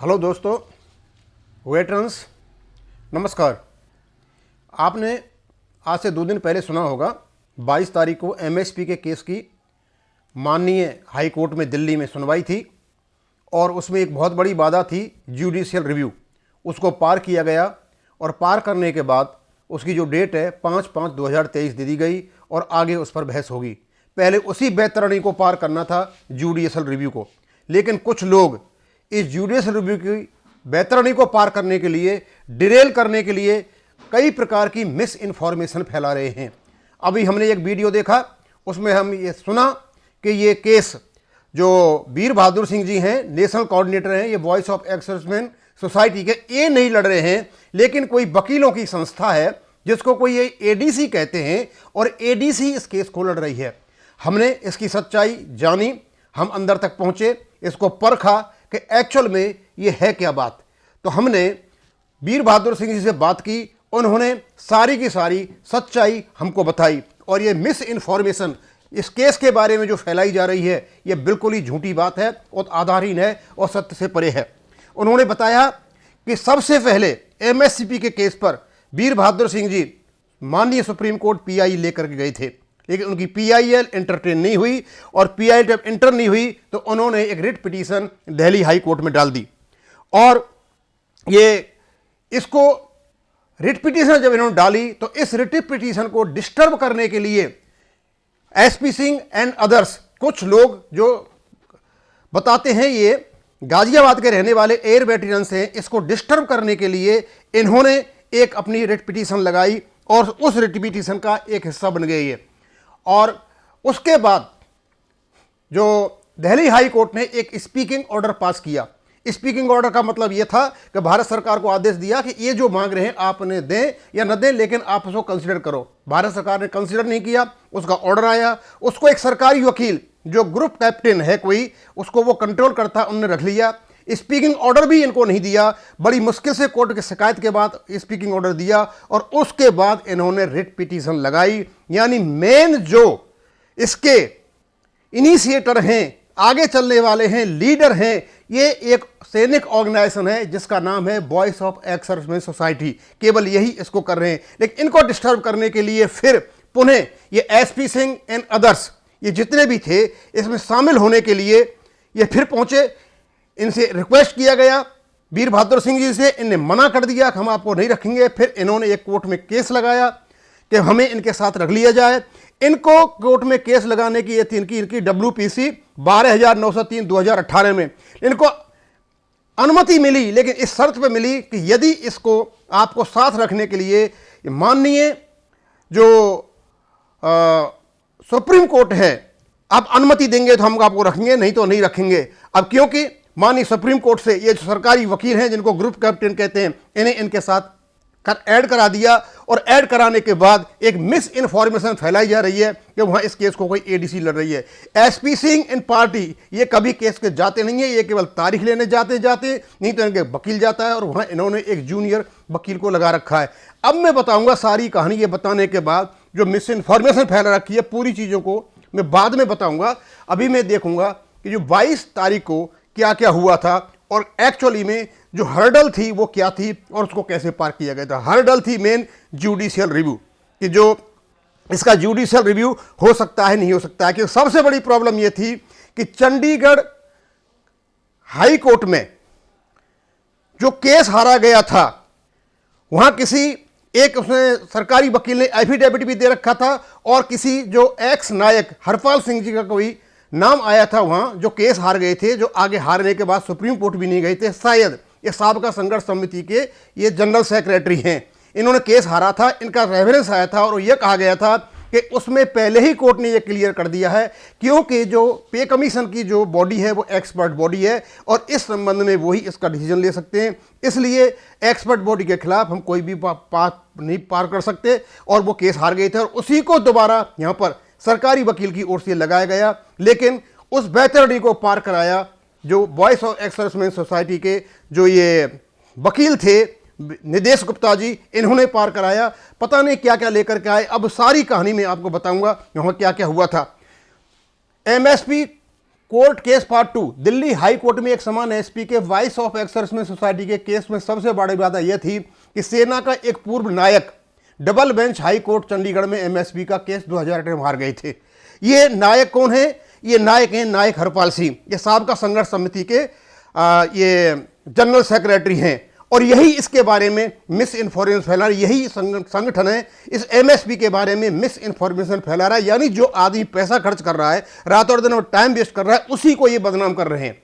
Hello दोस्तों, veterans, नमस्कार। आपने आज से 2 दिन पहले सुना होगा 22 तारीख को एमएसपी के केस की माननीय हाई कोर्ट में दिल्ली में सुनवाई थी और उसमें एक बहुत बड़ी बाधा थी जुडिशियल रिव्यू। उसको पार किया गया और पार करने के बाद उसकी जो डेट है 5/5/2023 दे दी गई और आगे उस पर बहस होगी। पहले उसी बैतरणी को पार करना था जुडिशियल रिव्यू को, लेकिन कुछ लोग इस जुडिशियल रिव्यू की बैतरणी को पार करने के लिए, डिरेल करने के लिए कई प्रकार की मिस इन्फॉर्मेशन फैला रहे हैं। अभी हमने एक वीडियो देखा, उसमें हम ये सुना कि ये केस जो वीर बहादुर सिंह जी हैं, नेशनल कोऑर्डिनेटर हैं, ये वॉइस ऑफ एक्सर्विसमैन सोसाइटी के, ये नहीं लड़ रहे हैं, लेकिन कोई वकीलों की संस्था है जिसको कोई ये एडीसी कहते हैं और एडीसी इस केस को लड़ रही है। हमने इसकी सच्चाई जानी, हम अंदर तक पहुंचे, इसको परखा कि एक्चुअल में ये है क्या बात। तो हमने वीर बहादुर सिंह जी से बात की, उन्होंने सारी की सारी सच्चाई हमको बताई और ये मिस इन्फॉर्मेशन इस केस के बारे में जो फैलाई जा रही है, ये बिल्कुल ही झूठी बात है और आधारहीन है और सत्य से परे है। उन्होंने बताया कि सबसे पहले एमएसपी के केस पर वीर बहादुर सिंह जी माननीय सुप्रीम कोर्ट पीआई लेकर के गए थे, लेकिन उनकी पीआईएल एंटरटेन नहीं हुई और पीआईएल जब इंटर नहीं हुई तो उन्होंने एक writ petition Delhi high court में डाल दी और ये इसको रिट पिटीशन जब इन्होंने डाली तो इस रिट पिटीशन को डिस्टर्ब करने के लिए एसपी सिंह एंड अदर्स, कुछ लोग जो बताते हैं ये गाजियाबाद के रहने वाले एयर वेटरन्स हैं, इसको डिस्टर्ब करने के लिए इन्होंने एक अपनी रिट पिटीशन लगाई और उस रिट पिटीशन का एक हिस्सा बन गए ये। और उसके बाद जो दिल्ली हाई कोर्ट ने एक स्पीकिंग ऑर्डर पास किया। स्पीकिंग ऑर्डर का मतलब यह था कि भारत सरकार को आदेश दिया कि ये जो मांग रहे हैं आपने दें या न दें, लेकिन आप उसको कंसीडर करो। भारत सरकार ने कंसीडर नहीं किया, उसका ऑर्डर आया, उसको एक सरकारी वकील जो ग्रुप कैप्टन है कोई, उसको वो कंट्रोल करता, उन्होंने रख लिया। स्पीकिंग ऑर्डर भी इनको नहीं दिया, बड़ी मुश्किल से कोर्ट की शिकायत के बाद स्पीकिंग ऑर्डर दिया और उसके बाद इन्होंने रिट पिटीशन लगाई। यानी मेन जो इसके इनिशिएटर हैं, आगे चलने वाले हैं, लीडर हैं, ये एक सैनिक ऑर्गेनाइजेशन है जिसका नाम है वॉइस ऑफ एक्सर्विसमैन सोसाइटी। केवल यही इसको कर रहे हैं, लेकिन इनको डिस्टर्ब करने के लिए फिर पुनः ये एसपी सिंह एंड अदर्स, ये जितने भी थे इसमें शामिल होने के लिए ये फिर पहुंचे। इनसे रिक्वेस्ट किया गया वीर बहादुर सिंह जी से, इनने मना कर दिया कि हम आपको नहीं रखेंगे। फिर इन्होंने एक कोर्ट में केस लगाया कि हमें इनके साथ रख लिया जाए। इनको कोर्ट में केस लगाने की ये थी इनकी WPC 12,903 2018 में इनको अनुमति मिली, लेकिन इस शर्त पे मिली कि यदि इसको आपको साथ रखने के लिए माननीय जो सुप्रीम कोर्ट है आप अनुमति देंगे तो हम आपको रखेंगे, नहीं तो नहीं रखेंगे। अब क्योंकि माननीय सुप्रीम कोर्ट से ये जो सरकारी वकील हैं जिनको ग्रुप कैप्टन कहते हैं, इन्हें इनके साथ ऐड करा दिया और ऐड कराने के बाद एक मिस इन्फॉर्मेशन फैलाई जा रही है कि वहाँ इस केस को कोई एडीसी लड़ रही है। एसपी सिंह इन पार्टी ये कभी केस के जाते नहीं है, ये केवल तारीख लेने जाते नहीं तो इनके वकील जाता है और वहाँ इन्होंने एक जूनियर वकील को लगा रखा है। अब मैं बताऊँगा सारी कहानी, ये बताने के बाद जो मिस इन्फॉर्मेशन फैला रखी है पूरी चीज़ों को मैं बाद में बताऊँगा। अभी मैं देखूँगा कि जो 22 तारीख को क्या क्या हुआ था और एक्चुअली में जो हर्डल थी वो क्या थी और उसको कैसे पार किया गया था। हर्डल थी मेन जुडिशियल रिव्यू, कि जो इसका जुडिशियल रिव्यू हो सकता है नहीं हो सकता है। कि सबसे बड़ी प्रॉब्लम ये थी कि चंडीगढ़ हाई कोर्ट में जो केस हारा गया था वहां किसी एक उसने सरकारी वकील ने एफिडेविट भी दे रखा था और किसी जो एक्स नायक हरपाल सिंह जी का कोई नाम आया था वहां, जो केस हार गए थे, जो आगे हारने के बाद सुप्रीम कोर्ट भी नहीं गए थे। शायद ये साबका संघर्ष समिति के ये जनरल सेक्रेटरी हैं, इन्होंने केस हारा था, इनका रेफरेंस आया था और यह कहा गया था कि उसमें पहले ही कोर्ट ने यह क्लियर कर दिया है क्योंकि जो पे कमीशन की जो बॉडी है वो एक्सपर्ट बॉडी है और इस संबंध में वही इसका डिसीजन ले सकते हैं। इसलिए एक्सपर्ट बॉडी के खिलाफ हम कोई भी नहीं पार कर सकते और वो केस हार गए थे और उसी को दोबारा यहाँ पर सरकारी वकील की ओर से लगाया गया। लेकिन उस बैतरणी को पार कराया जो वॉइस ऑफ एक्सर्विसमैन सोसाइटी के जो ये वकील थे निदेश गुप्ता जी, इन्होंने पार कराया। पता नहीं क्या क्या लेकर के आए, अब सारी कहानी मैं आपको बताऊंगा यहाँ क्या क्या हुआ था। MSP court case part 2। Delhi high court में एक समान एसपी के वॉइस ऑफ एक्सर्समेंट सोसाइटी के केस में सबसे बड़ी बात यह थी कि सेना का एक पूर्व नायक double bench high court Chandigarh में एमएसपी का केस 2008 में हार गए थे। ये नायक कौन है? ये नायक हैं नायक हरपाल सिंह। ये साबका संघर्ष समिति के ये जनरल सेक्रेटरी हैं और यही इसके बारे में मिस इन्फॉर्मेशन फैला रहा है। यही संगठन है इस एमएसपी के बारे में मिस इन्फॉर्मेशन फैला रहा है। यानी जो आदमी पैसा खर्च कर रहा है, रात और दिन और टाइम वेस्ट कर रहा है, उसी को ये बदनाम कर रहे हैं।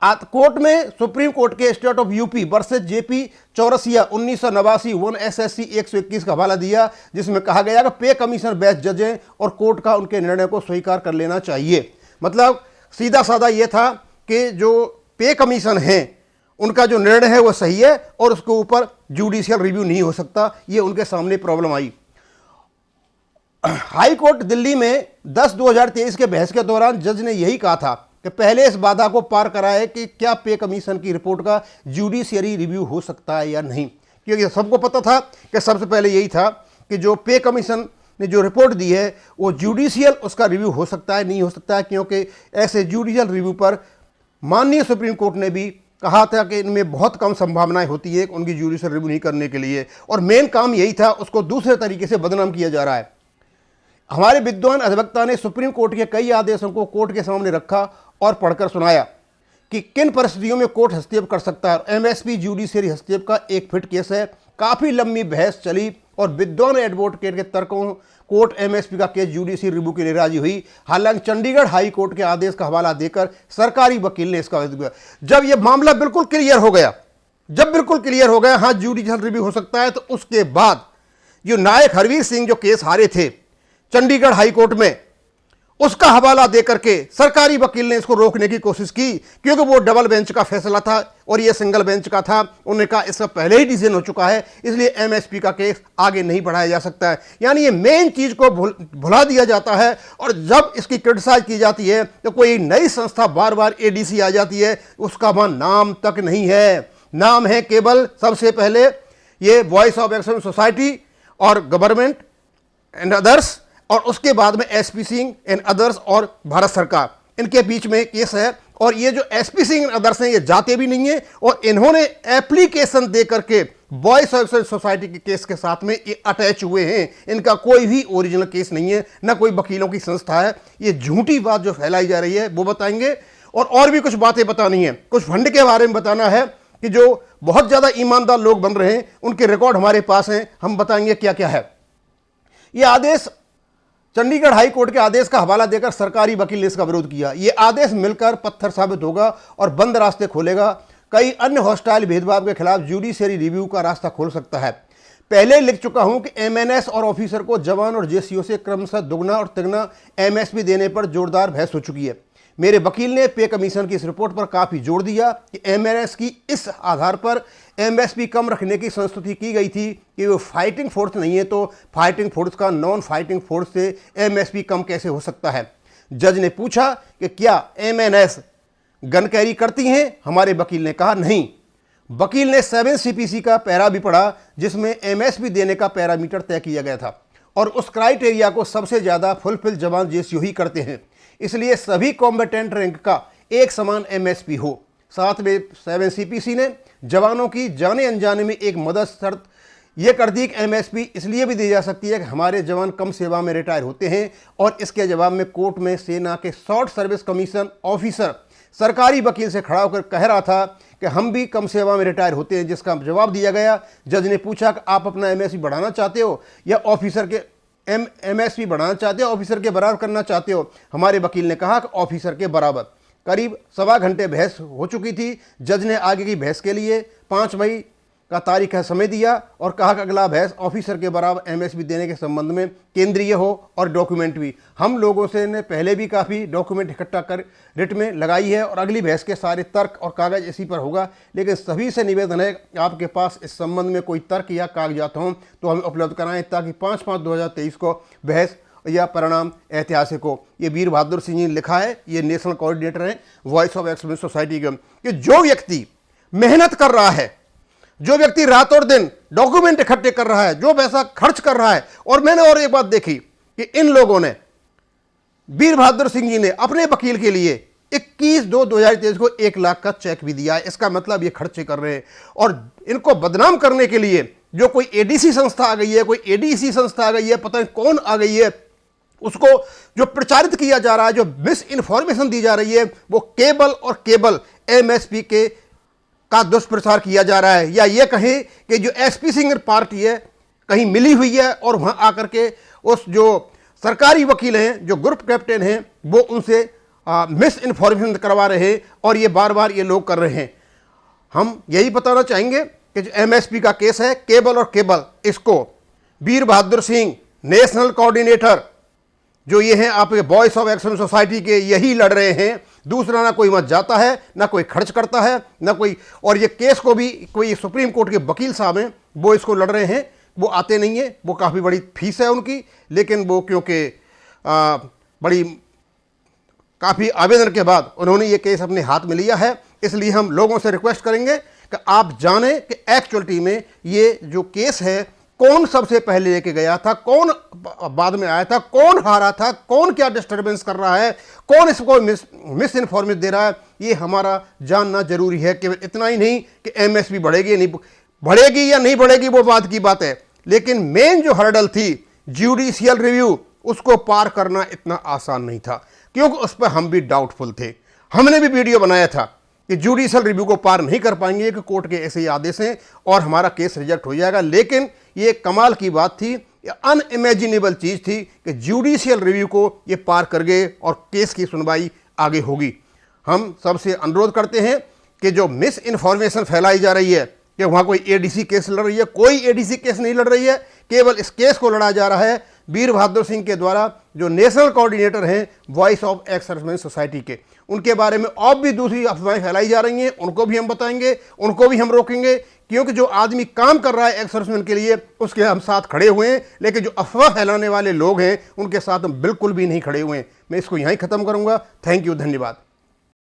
कोर्ट में सुप्रीम कोर्ट के state of UP versus JP Chaurasia 1989 1 SSC 121 का हवाला दिया, जिसमें कहा गया कि पे कमीशन बेस्ट जज हैं और कोर्ट का उनके निर्णय को स्वीकार कर लेना चाहिए। मतलब सीधा साधा ये था कि जो पे कमीशन है उनका जो निर्णय है वो सही है और उसके ऊपर जुडिशियल रिव्यू नहीं हो सकता। ये उनके सामने प्रॉब्लम आई। हाई कोर्ट दिल्ली में 10/2023 के बहस के दौरान जज ने यही कहा था कि पहले इस बाधा को पार कराए कि क्या पे कमीशन की रिपोर्ट का जुडिशियरी रिव्यू हो सकता है या नहीं, क्योंकि सबको पता था कि सबसे पहले यही था कि जो पे कमीशन ने जो रिपोर्ट दी है वो जुडिशियल उसका रिव्यू हो सकता है नहीं हो सकता है, क्योंकि ऐसे जुडिशियल रिव्यू पर माननीय सुप्रीम कोर्ट ने भी कहा था कि इनमें बहुत कम संभावनाएं होती है उनकी जुडिशियल रिव्यू नहीं करने के लिए, और मेन काम यही था। उसको दूसरे तरीके से बदनाम किया जा रहा है। हमारे विद्वान अधिवक्ता ने सुप्रीम कोर्ट के कई आदेशों को कोर्ट के सामने रखा और पढ़कर सुनाया कि किन परिस्थितियों में कोर्ट हस्तक्षेप कर सकता है। एमएसपी जुडिशियरी हस्तक्षेप का एक फिट केस है। काफ़ी लंबी बहस चली और विद्वान एडवोकेट के तर्कों कोर्ट एमएसपी का केस जुडिशियल रिव्यू के लिए राजी हुई। हालांकि चंडीगढ़ हाई कोर्ट के आदेश का हवाला देकर सरकारी वकील ने इसका विरोध किया। जब यह मामला बिल्कुल क्लियर हो गया, हाँ जुडिशियल रिव्यू हो सकता है, तो उसके बाद जो नायक हरवीर सिंह जो केस हारे थे चंडीगढ़ हाई कोर्ट में, उसका हवाला देकर के सरकारी वकील ने इसको रोकने की कोशिश की, क्योंकि वो डबल बेंच का फैसला था और ये सिंगल बेंच का था। उन्होंने कहा इसका पहले ही डिसीजन हो चुका है, इसलिए एमएसपी का केस आगे नहीं बढ़ाया जा सकता है। यानी ये मेन चीज को भुला दिया जाता है और जब इसकी क्रिटिसाइज की जाती है तो कोई नई संस्था बार बार एडीसी आ जाती है, उसका वहां नाम तक नहीं है। नाम है केवल सबसे पहले ये वॉइस ऑफ एक्सर्समेंट सोसाइटी और गवर्नमेंट एंड अदर्स, और उसके बाद में एसपी सिंह एंड अदर्स और भारत सरकार, इनके बीच में केस है। और ये जो एसपी सिंह एंड अदर्स हैं ये जाते भी नहीं है और इन्होंने एप्लीकेशन दे करके वॉइस ऑफ सोसाइटी के केस के साथ में ये अटैच हुए हैं। इनका कोई भी ओरिजिनल केस नहीं है, ना कोई वकीलों की संस्था है। ये झूठी बात जो फैलाई जा रही है वो बताएंगे और भी कुछ बातें बतानी है। कुछ फंड के बारे में बताना है कि जो बहुत ज़्यादा ईमानदार लोग बन रहे हैं उनके रिकॉर्ड हमारे पास हैं, हम बताएंगे क्या क्या है। ये आदेश चंडीगढ़ हाई कोर्ट के आदेश का हवाला देकर सरकारी वकील ने इसका विरोध किया। यह आदेश मिलकर पत्थर साबित होगा और बंद रास्ते खोलेगा। कई अन्य हॉस्टाइल भेदभाव के खिलाफ जुडिशियरी रिव्यू का रास्ता खोल सकता है। पहले लिख चुका हूं कि एमएनएस और ऑफिसर को जवान और जेसीओ से क्रमशः दुगना और तिगना एमएसपी देने पर जोरदार बहस हो चुकी है। मेरे वकील ने पे कमीशन की इस रिपोर्ट पर काफ़ी जोर दिया कि एमएनएस की इस आधार पर एमएसपी कम रखने की संस्तुति की गई थी कि वो फाइटिंग फोर्स नहीं है, तो फाइटिंग फोर्स का नॉन फाइटिंग फोर्स से एमएसपी कम कैसे हो सकता है। जज ने पूछा कि क्या एमएनएस गन कैरी करती हैं? हमारे वकील ने कहा नहीं। वकील ने 7 CPC का पैरा भी पढ़ा जिसमें एमएसपी देने का पैरामीटर तय किया गया था और उस क्राइटेरिया को सबसे ज़्यादा फुलफिल जवान जेसीओ ही करते हैं, इसलिए सभी कॉम्बेटेंट रैंक का एक समान एमएसपी हो। साथ में 7 CPC ने जवानों की जाने अनजाने में एक मदद शर्त यह कर दी कि एमएसपी इसलिए भी दी जा सकती है कि हमारे जवान कम सेवा में रिटायर होते हैं, और इसके जवाब में कोर्ट में सेना के शॉर्ट सर्विस कमीशन ऑफिसर सरकारी वकील से खड़ा होकर कह रहा था कि हम भी कम सेवा में रिटायर होते हैं, जिसका जवाब दिया गया। जज ने पूछा कि आप अपना एमएसपी बढ़ाना चाहते हो या ऑफिसर के एमएसपी बढ़ाना चाहते हो, ऑफिसर के बराबर करना चाहते हो? हमारे वकील ने कहा कि ऑफिसर के बराबर। करीब 1.25 घंटे बहस हो चुकी थी। जज ने आगे की बहस के लिए 5 मई का तारीख का समय दिया और कहा कि अगला बहस ऑफिसर के बराबर एमएसपी देने के संबंध में केंद्रीय हो और डॉक्यूमेंट भी। हम लोगों से ने पहले भी काफ़ी डॉक्यूमेंट इकट्ठा कर रिट में लगाई है और अगली बहस के सारे तर्क और कागज़ इसी पर होगा, लेकिन सभी से निवेदन है आपके पास इस संबंध में कोई तर्क या कागजात हों तो हमें उपलब्ध कराएं, ताकि 5/5/2023 को बहस या परिणाम ऐतिहासिक हो। ये वीर बहादुर सिंह जी ने लिखा है, ये नेशनल कोऑर्डिनेटर हैं वॉइस ऑफ एक्सर्समेंट सोसाइटी के, कि जो व्यक्ति मेहनत कर रहा है, जो व्यक्ति रात और दिन डॉक्यूमेंट इकट्ठे कर रहा है, जो पैसा खर्च कर रहा है, और मैंने और एक बात देखी कि इन लोगों ने वीर बहादुर सिंह जी ने अपने वकील के लिए 21/2/2023 को 1 लाख का चेक भी दिया है। इसका मतलब ये खर्चे कर रहे हैं और इनको बदनाम करने के लिए जो कोई एडीसी संस्था आ गई है, कोई एडीसी संस्था आ गई है, पता नहीं कौन आ गई है, उसको जो प्रचारित किया जा रहा है, जो मिस इन्फॉर्मेशन दी जा रही है, वो केबल और केबल एमएसपी के का दुष्प्रचार किया जा रहा है। या ये कहें कि जो एसपी सिंह पार्टी है कहीं मिली हुई है और वहां आकर के उस जो सरकारी वकील हैं, जो ग्रुप कैप्टन हैं, वो उनसे मिस इन्फॉर्मेशन करवा रहे हैं और ये बार बार ये लोग कर रहे हैं। हम यही बताना चाहेंगे कि जो एमएसपी का केस है, केबल और केबल, इसको वीर बहादुर सिंह नेशनल कोऑर्डिनेटर जो ये हैं आपके वॉइस ऑफ एक्शन सोसाइटी के, यही लड़ रहे हैं। दूसरा ना कोई वहाँ जाता है, ना कोई खर्च करता है, ना कोई। और ये केस को भी कोई सुप्रीम कोर्ट के वकील साहब हैं, वो इसको लड़ रहे हैं, वो आते नहीं हैं। वो काफ़ी बड़ी फीस है उनकी, लेकिन वो क्योंकि बड़ी काफ़ी आवेदन के बाद उन्होंने ये केस अपने हाथ में लिया है, इसलिए हम लोगों से रिक्वेस्ट करेंगे कि आप जानें कि एक्चुअलिटी में ये जो केस है कौन सबसे पहले लेके गया था, कौन बाद में आया था, कौन हारा था, कौन क्या डिस्टर्बेंस कर रहा है, कौन इसको मिस इन्फॉर्मेशन दे रहा है। ये हमारा जानना जरूरी है। केवल इतना ही नहीं कि एमएसपी बढ़ेगी नहीं बढ़ेगी या नहीं बढ़ेगी, वो बात की बात है, लेकिन मेन जो हर्डल थी जुडिशियल रिव्यू, उसको पार करना इतना आसान नहीं था, क्योंकि उस पर हम भी डाउटफुल थे। हमने भी वीडियो बनाया था कि जुडिशियल रिव्यू को पार नहीं कर पाएंगे, कि कोर्ट के ऐसे ही आदेश हैं और हमारा केस रिजेक्ट हो जाएगा। लेकिन ये कमाल की बात थी, ये अनइमेजिनेबल चीज़ थी कि जुडिशियल रिव्यू को ये पार कर गए और केस की सुनवाई आगे होगी। हम सबसे अनुरोध करते हैं कि जो मिस इन्फॉर्मेशन फैलाई जा रही है कि वहाँ कोई एडीसी केस लड़ रही है, कोई एडीसी केस नहीं लड़ रही है। केवल इस केस को लड़ा जा रहा है वीर बहादुर सिंह के द्वारा, जो नेशनल कोऑर्डिनेटर हैं voice of ex serviceman society के। उनके बारे में और भी दूसरी अफवाहें फैलाई जा रही हैं, उनको भी हम बताएंगे, उनको भी हम रोकेंगे, क्योंकि जो आदमी काम कर रहा है एक्स सर्विसमैन के लिए, उसके हम साथ खड़े हुए हैं। लेकिन जो अफवाह फैलाने वाले लोग हैं, उनके साथ हम बिल्कुल भी नहीं खड़े हुए हैं। मैं इसको यहीं ख़त्म करूँगा। थैंक यू, धन्यवाद।